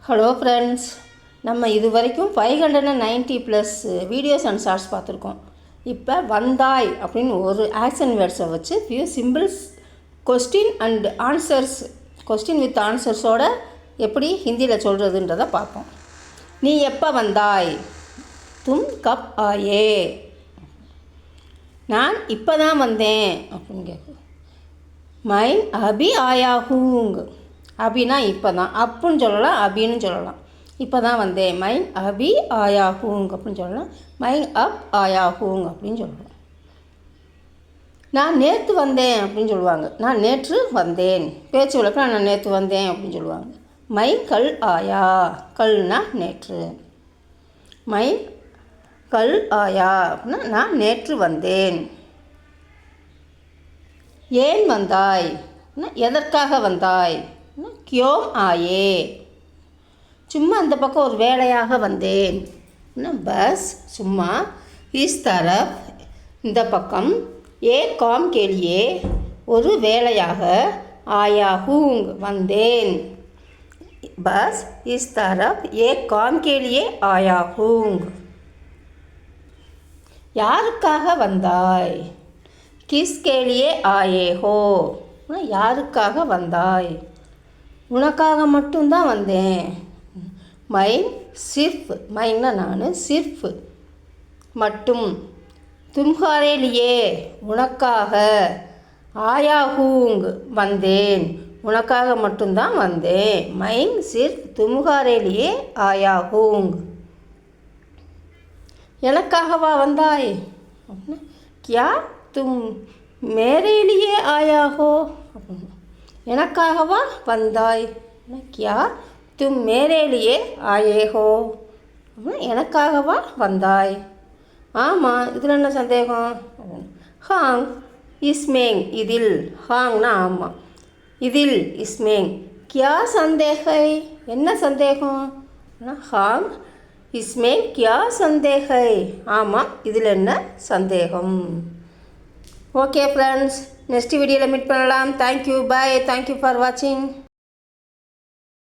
Hello friends, நம்ம இது வரைக்கும் 590+ வீடியோஸ் அண்ட் ஷார்ட்ஸ் பார்த்துருக்கோம். இப்போ வந்தாய் அப்படின்னு ஒரு ஆக்ஷன் வேர்ட்ஸை வச்சு few simples question and answers, question with ஆன்சர்ஸோட எப்படி ஹிந்தியில் சொல்கிறதுன்றதை பார்ப்போம். நீ எப்போ வந்தாய்? தும் கப் ஆயே. நான் இப்போ தான் வந்தேன் அப்படின்னு கேட்கும். மைன் அபி ஆயா ஹூங். அபினா இப்போ தான், அப்புன்னு சொல்லலாம், அபின்னு சொல்லலாம். இப்போ தான் வந்தேன், மைன் அபி ஆயா ஹூங் அப்படின்னு சொல்லலாம். மைன் அப் ஆயா ஹூங் அப்படின்னு சொல்லலாம். நான் நேற்று வந்தேன் அப்படின்னு சொல்லுவாங்க. நான் நேற்று வந்தேன். பேச்சு வழக்கில் நான் நேற்று வந்தேன் அப்படின்னு சொல்லுவாங்க. மைன் கல் ஆயா. கல்னா நேற்று. மைன் கல் ஆயா அப்படின்னா நான் நேற்று வந்தேன். ஏன் வந்தாய்? எதற்காக வந்தாய்? கியோம் ஆயே. சும்மா அந்த பக்கம் ஒரு வேலையாக வந்தேன். பஸ் சும்மா. இஸ் தரப் இந்த பக்கம். ஏ காம் கேலியே ஒரு வேலையாக. ஆயா ஹூங் வந்தேன். பஸ் இஸ் தரப் ஏ காம் கேலியே ஆயா ஹூங். யாருக்காக வந்தாய்? கிஸ் கேலியே ஆயே ஹோ. யாருக்காக வந்தாய்? உனக்காக மட்டும்தான் வந்தேன். மைன் சிர்ஃப். மைன்னா நான், சிர்ஃப் மட்டும். தும்ஹாரே லியே உனக்காக. ஆயா ஹூங் வந்தேன். உனக்காக மட்டும்தான் வந்தேன். மைன் சிர்ஃப் தும்ஹாரே லியே ஆயா ஹூங். எனக்காகவா வந்தாய்? கியா தும் மேரே லியே ஆயா ஹோ. எனக்காகவா வந்தாய்? கியா தும் மேரே லியே ஆயே ஹோ. எனக்காகவா வந்தாய்? ஆமாம், இதில் என்ன சந்தேகம்? ஹாங் இஸ்மேங் இதில். ஹாங்னா ஆமாம். இதில் இஸ்மேங் கியா சந்தேகை என்ன சந்தேகம்? ஹாங் இஸ்மேங் கியா சந்தேகை ஆமாம், இதில் என்ன சந்தேகம்? ஓகே ஃப்ரெண்ட்ஸ், நெக்ஸ்ட் வீடியோவில் மீட் பண்ணலாம். Thank you, bye. தேங்க்யூ ஃபார் வாட்சிங்.